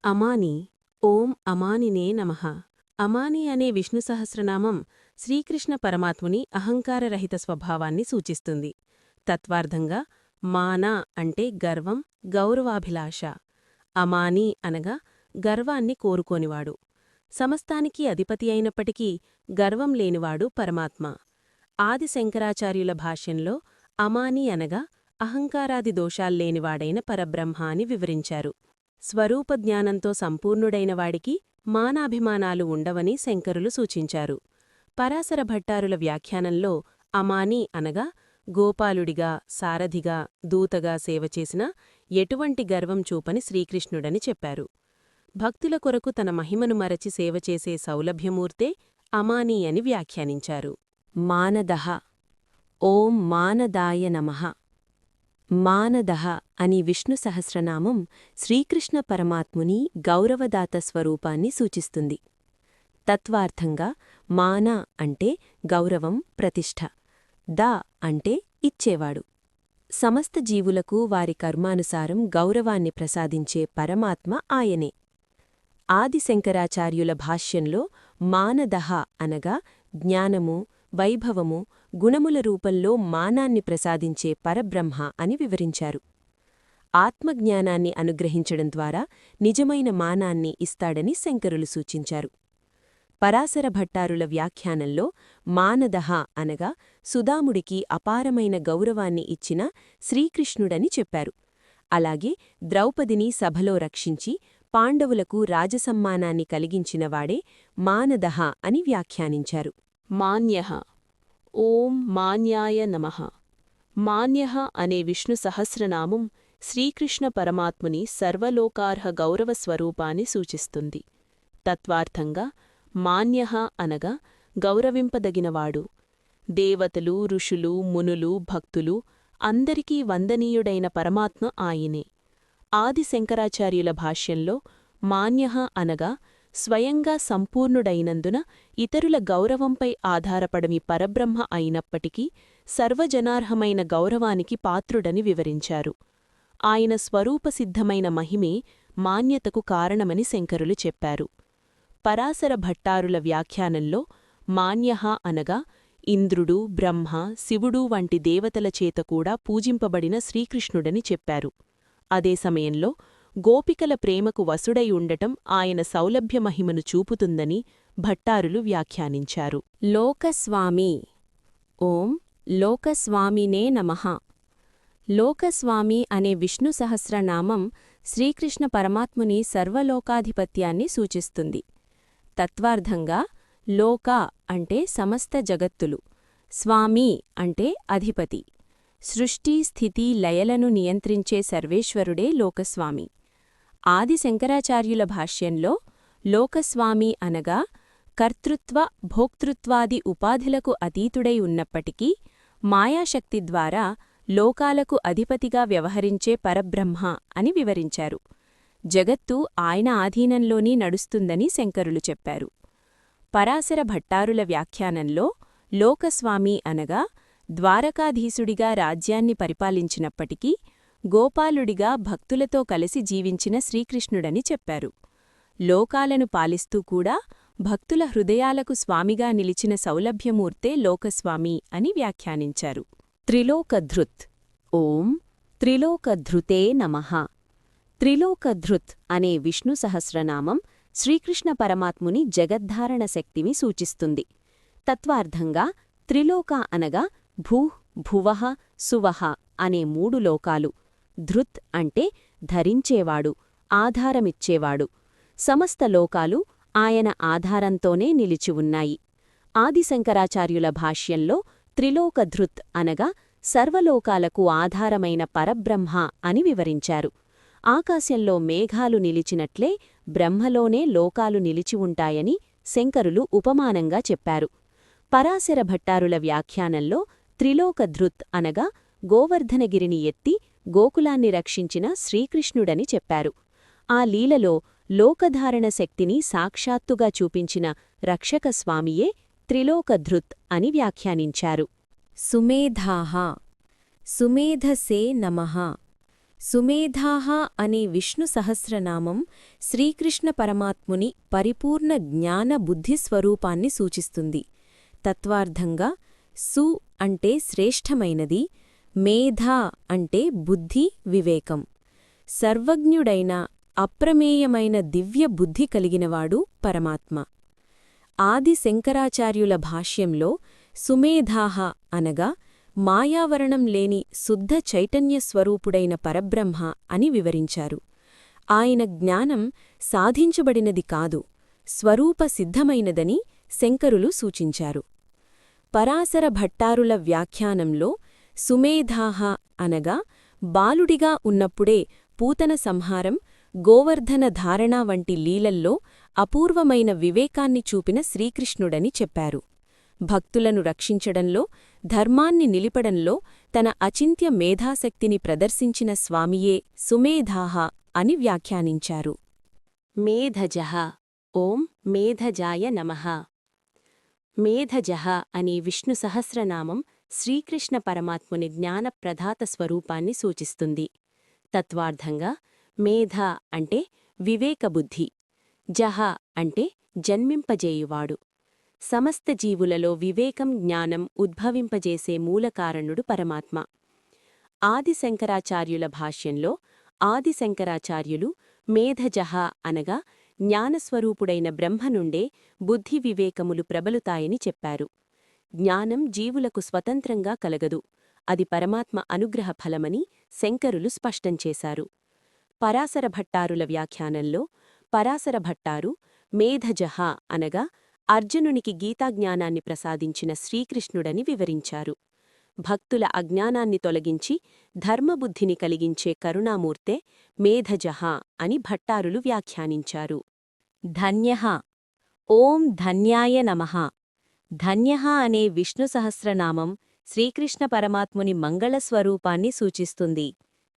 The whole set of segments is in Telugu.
అమాని. ఓం అమానినే నమః. అమాని అనే విష్ణు సహస్రనామం శ్రీకృష్ణ పరమాత్ముని అహంకారరహిత స్వభావాన్ని సూచిస్తుంది. తత్వార్థంగా మాన అంటే గర్వం, గౌరవాభిలాష. అమాని అనగా గర్వాన్ని కోరుకోనివాడు. సమస్తానికి అధిపతి అయినప్పటికీ గర్వం లేనివాడు పరమాత్మ. ఆది శంకరాచార్యుల భాష్యంలో అమాని అనగా అహంకారాది దోషాల్లేనివాడైన పరబ్రహ్మ అని వివరించారు. స్వరూపజ్ఞానంతో సంపూర్ణుడైనవాడికి మానాభిమానాలు ఉండవని శంకరులు సూచించారు. పరాశర భట్టారుల వ్యాఖ్యానంలో అమాని అనగా గోపాలుడిగా, సారథిగా, దూతగా సేవచేసిన ఎటువంటి గర్వం చూపని శ్రీకృష్ణుడని చెప్పారు. భక్తుల కొరకు తన మహిమను మరచి సేవచేసే సౌలభ్యమూర్తే అమాని అని వ్యాఖ్యానించారు. మానదః. ఓం మానదాయ నమః. మానదః అని విష్ణు సహస్రనామం శ్రీకృష్ణ పరమాత్ముని గౌరవదాత స్వరూపాన్ని సూచిస్తుంది. తత్వార్థంగా మాన అంటే గౌరవం, ప్రతిష్ఠ. దా అంటే ఇచ్చేవాడు. సమస్త జీవులకు వారి కర్మానుసారం గౌరవాన్ని ప్రసాదించే పరమాత్మ ఆయనే. ఆదిశంకరాచార్యుల భాష్యంలో మానదః అనగా జ్ఞానము, వైభవము, గుణముల రూపంలో మానాన్ని ప్రసాదించే పరబ్రహ్మ అని వివరించారు. ఆత్మజ్ఞానాన్ని అనుగ్రహించడం ద్వారా నిజమైన మానాన్ని ఇస్తాడని శంకరులు సూచించారు. పరాశర భట్టారుల వ్యాఖ్యానంలో మానదః అనగా సుదాముడికి అపారమైన గౌరవాన్ని ఇచ్చిన శ్రీకృష్ణుడని చెప్పారు. అలాగే ద్రౌపదిని సభలో రక్షించి పాండవులకు రాజసమ్మానాన్ని కలిగించినవాడే మానదః అని వ్యాఖ్యానించారు. మాన్యః. ఓం మాన్యాయ నమః. మాన్యః అనే విష్ణు సహస్రనామం శ్రీకృష్ణ పరమాత్ముని సర్వలోకార్హ గౌరవ స్వరూపాన్ని సూచిస్తుంది. తత్వార్థంగా మాన్యః అనగా గౌరవింపదగినవాడు. దేవతలు, ఋషులు, మునులు, భక్తులు అందరికీ వందనీయుడైన పరమాత్మ ఆయనే. ఆది శంకరాచార్యుల భాష్యంలో మాన్యః అనగా స్వయంగా సంపూర్ణుడైనందున ఇతరుల గౌరవంపై ఆధారపడమి పరబ్రహ్మ అయినప్పటికీ సర్వజనార్హమైన గౌరవానికి పాత్రుడని వివరించారు. ఆయన స్వరూపసిద్ధమైన మహిమే మాన్యతకు కారణమని శంకరులు చెప్పారు. పరాశర భట్టారుల వ్యాఖ్యానంలో మాన్యః అనగా ఇంద్రుడు, బ్రహ్మ, శివుడు వంటి దేవతల చేత కూడా పూజింపబడిన శ్రీకృష్ణుడని చెప్పారు. అదే సమయంలో గోపికల ప్రేమకు వసుడై ఉండటం ఆయన సౌలభ్యమహిమను చూపుతుందని భట్టారులు వ్యాఖ్యానించారు. లోకస్వామి. ఓం లోకస్వామినే నమః. లోకస్వామి అనే విష్ణు సహస్రనామం శ్రీకృష్ణ పరమాత్ముని సర్వలోకాధిపత్యాన్ని సూచిస్తుంది. తత్వార్థంగా లోక అంటే సమస్త జగత్తులు, స్వామి అంటే అధిపతి. సృష్టి, స్థితి, లయలను నియంత్రించే సర్వేశ్వరుడే లోకస్వామి. ఆది శంకరాచార్యుల భాష్యంలో లోకస్వామి అనగా కర్తృత్వ, భోక్తృత్వాది ఉపాధులకు అతీతుడై ఉన్నప్పటికీ మాయాశక్తి ద్వారా లోకాలకు అధిపతిగా వ్యవహరించే పరబ్రహ్మ అని వివరించారు. జగత్తు ఆయన ఆధీనంలోనే నడుస్తుందని శంకరులు చెప్పారు. పరాశర భట్టారుల వ్యాఖ్యానంలో లోకస్వామి అనగా ద్వారకాధీశుడిగా రాజ్యాన్ని పరిపాలించినప్పటికీ గోపాలుడిగా భక్తులతో కలిసి జీవించిన శ్రీకృష్ణుడని చెప్పారు. లోకాలను పాలిస్తూ కూడా భక్తుల హృదయాలకు స్వామిగా నిలిచిన సౌలభ్యమూర్తే లోకస్వామి అని వ్యాఖ్యానించారు. త్రిలోకధృత్. ఓం త్రిలోకధృతే నమః. త్రిలోకధృత్ అనే విష్ణు సహస్రనామం శ్రీకృష్ణ పరమాత్ముని జగద్ధారణ శక్తిని సూచిస్తుంది. తత్వార్థంగా త్రిలోక అనగా భూః, భువః, సువః అనే మూడు లోకాలు. ధృత్ అంటే ధరించేవాడు, ఆధారమిచ్చేవాడు. సమస్త లోకాలు ఆయన ఆధారంతోనే నిలిచి ఉన్నాయి. ఆదిశంకరాచార్యుల భాష్యంలో త్రిలోకధృత్ అనగా సర్వలోకాలకు ఆధారమైన పరబ్రహ్మ అని వివరించారు. ఆకాశంలో మేఘాలు నిలిచినట్లే బ్రహ్మలోనే లోకాలు నిలిచి ఉంటాయని శంకరులు ఉపమానంగా చెప్పారు. పరాశర భట్టారుల వ్యాఖ్యానంలో త్రిలోకధృత్ అనగా గోవర్ధనగిరిని ఎత్తి గోకులాన్ని రక్షించిన శ్రీకృష్ణుడని చెప్పారు. ఆ లీలలో లోకధారణ శక్తిని సాక్షాత్తుగా చూపించిన రక్షకస్వామియే త్రిలోకధృత్ అని వ్యాఖ్యానించారు. సుమేధాః. సుమేధసే నమః. సుమేధాః అనే విష్ణు సహస్రనామం శ్రీకృష్ణ పరమాత్ముని పరిపూర్ణ జ్ఞాన బుద్ధిస్వరూపాన్ని సూచిస్తుంది. తత్వార్థంగా సు అంటే శ్రేష్టమైనది, మేధా అంటే బుద్ధి, వివేకం. సర్వజ్ఞుడైన అప్రమేయమైన దివ్య బుద్ధి కలిగినవాడు పరమాత్మ. ఆది శంకరాచార్యుల భాష్యంలో సుమేధాః అనగా మాయావరణం లేని శుద్ధ చైతన్యస్వరూపుడైన పరబ్రహ్మ అని వివరించారు. ఆయన జ్ఞానం సాధించబడినది కాదు, స్వరూప సిద్ధమైనదని శంకరులు సూచించారు. పరాశర భట్టారుల వ్యాఖ్యానంలో సుమేధాః అనగా బాలుడిగా ఉన్నప్పుడే పూతన సంహారం, గోవర్ధన ధారణ వంటి లీలల్లో అపూర్వమైన వివేకాన్ని చూపిన శ్రీకృష్ణుడని చెప్పారు. భక్తులను రక్షించడంలో, ధర్మాన్ని నిలిపడంలో తన అచింత్య మేధాశక్తిని ప్రదర్శించిన స్వామియే సుమేధాః అని వ్యాఖ్యానించారు. మేధజః. ఓం మేధజాయ నమః. మేధజః అనే విష్ణు సహస్రనామం శ్రీకృష్ణ పరమాత్ముని జ్ఞానప్రధాత స్వరూపాన్ని సూచిస్తుంది. తత్వార్థంగా మేధ అంటే వివేకబుద్ధి, జహ అంటే జన్మింపజేయువాడు. సమస్త జీవులలో వివేకం, జ్ఞానం ఉద్భవింపజేసే మూలకారణుడు పరమాత్మ. ఆదిశంకరాచార్యుల భాష్యంలో ఆదిశంకరాచార్యులు మేధజః అనగా జ్ఞానస్వరూపుడైన బ్రహ్మ నుండే బుద్ధి వివేకములు ప్రబలుతాయని చెప్పారు. జ్ఞానం జీవులకు స్వతంత్రంగా కలగదు, అది పరమాత్మ అనుగ్రహ ఫలమని శంకరులు స్పష్టంచేశారు. పరాశర భట్టారుల వ్యాఖ్యానంలో పరాశర భట్టారు మేధజః అనగా అర్జునునికి గీతాజ్ఞానాన్ని ప్రసాదించిన శ్రీకృష్ణుడని వివరించారు. భక్తుల అజ్ఞానాన్ని తొలగించి ధర్మబుద్ధిని కలిగించే కరుణామూర్తే మేధజః అని భట్టారులు వ్యాఖ్యానించారు. ధన్యః. ఓం ధన్యాయ నమః. ధన్యః అనే విష్ణు సహస్రనామం శ్రీకృష్ణ పరమాత్ముని మంగళస్వరూపాన్ని సూచిస్తుంది.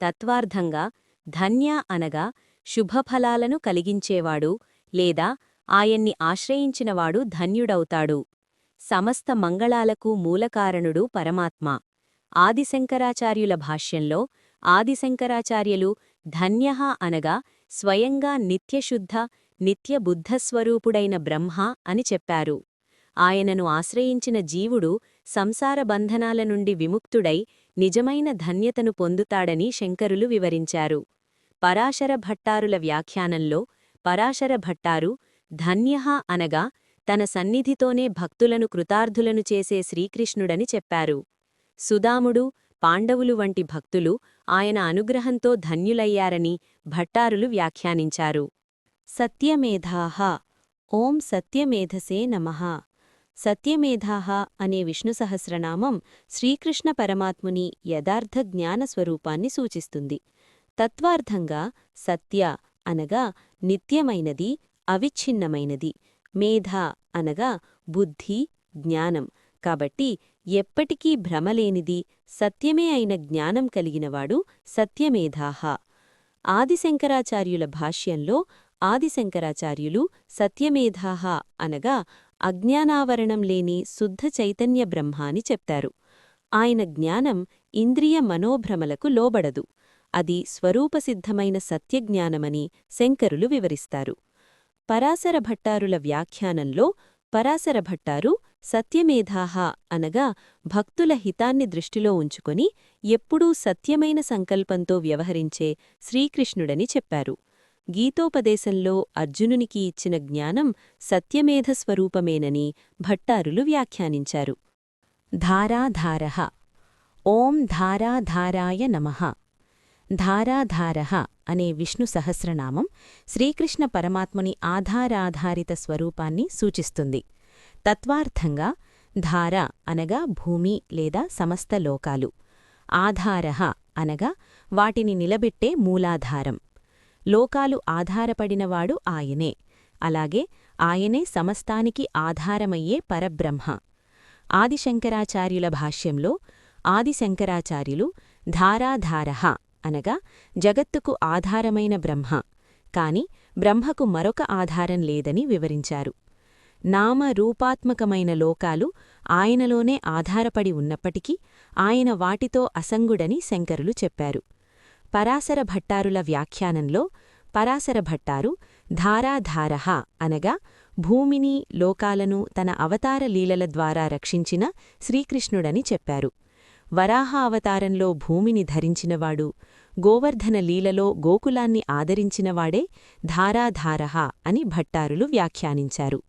తత్వార్థంగా ధన్య అనగా శుభఫలాలను కలిగించేవాడు లేదా ఆయన్ని ఆశ్రయించినవాడు ధన్యుడవుతాడు. సమస్త మంగళాలకు మూలకారణుడు పరమాత్మ. ఆదిశంకరాచార్యుల భాష్యంలో ఆదిశంకరాచార్యులు ధన్యః అనగా స్వయంగా నిత్యశుద్ధ, నిత్యబుద్ధస్వరూపుడైన బ్రహ్మ అని చెప్పారు. ఆయనను ఆశ్రయించిన జీవుడు సంసార బంధనాల నుండి విముక్తుడై నిజమైన ధన్యతను పొందుతాడని శంకరులు వివరించారు. పరాశర భట్టారుల వ్యాఖ్యానంలో పరాశర భట్టారు ధన్యః అనగా తన సన్నిధితోనే భక్తులను కృతార్థులను చేసే శ్రీకృష్ణుడని చెప్పారు. సుదాముడు, పాండవులు వంటి భక్తులు ఆయన అనుగ్రహంతో ధన్యులయ్యారని భట్టారులు వ్యాఖ్యానించారు. సత్యమేధాః. ఓం సత్యమేధసే నమః. సత్యమేధాః అనే విష్ణు సహస్రనామం శ్రీకృష్ణ పరమాత్ముని యథార్థ జ్ఞానస్వరూపాన్ని సూచిస్తుంది. తత్వార్థంగా సత్య అనగా నిత్యమైనది, అవిచ్ఛిన్నమైనది, మేధ అనగా బుద్ధి, జ్ఞానం. కాబట్టి ఎప్పటికీ భ్రమలేనిది, సత్యమే అయిన జ్ఞానం కలిగినవాడు సత్యమేధాః. ఆదిశంకరాచార్యుల భాష్యంలో ఆదిశంకరాచార్యులు సత్యమేధాః అనగా అజ్ఞానావరణం లేని శుద్ధ చైతన్య బ్రహ్మ అని చెప్తారు. ఆయన జ్ఞానం ఇంద్రియ మనోభ్రమలకు లోబడదు, అది స్వరూపసిద్ధమైన సత్యజ్ఞానమని శంకరులు వివరిస్తారు. పరాశర భట్టారుల వ్యాఖ్యానంలో పరాశర భట్టారు సత్యమేధాః అనగా భక్తుల హితాన్ని దృష్టిలో ఉంచుకొని ఎప్పుడూ సత్యమైన సంకల్పంతో వ్యవహరించే శ్రీకృష్ణుడని చెప్పారు. గీతోపదేశంలో అర్జునునికి ఇచ్చిన జ్ఞానం సత్యమేధ స్వరూపమేనని భట్టారులు వ్యాఖ్యానించారు. ధారాధారః. ఓం ధారాధారాయ నమః. ధారాధారః అనే విష్ణు సహస్రనామం శ్రీకృష్ణ పరమాత్ముని ఆధారాధారిత స్వరూపాన్ని సూచిస్తుంది. తత్వార్థంగా ధార అనగా భూమి లేదా సమస్త లోకాలు, ఆధారః అనగా వాటిని నిలబెట్టే మూలాధారం. లోకాలు ఆధారపడినవాడు ఆయనే, అలాగే ఆయనే సమస్తానికి ఆధారమయ్యే పరబ్రహ్మ. ఆదిశంకరాచార్యుల భాష్యంలో ఆదిశంకరాచార్యులు ధారాధారః అనగా జగత్తుకు ఆధారమైన బ్రహ్మ, కాని బ్రహ్మకు మరొక ఆధారం లేదని వివరించారు. నామరూపాత్మకమైన లోకాలు ఆయనలోనే ఆధారపడి ఉన్నప్పటికీ ఆయన వాటితో అసంగుడని శంకరులు చెప్పారు. పరాశర భట్టారుల వ్యాఖ్యానంలో పరాశర భట్టారు ధారాధారః అనగా భూమిని లోకాలను తన అవతార లీలల ద్వారా రక్షించిన శ్రీకృష్ణుడని చెప్పారు. వరాహ అవతారంలో భూమిని ధరించినవాడు, గోవర్ధన లీలలో గోకులాన్ని ఆదరించినవాడే ధారాధారః అని భట్టారులు వ్యాఖ్యానించారు.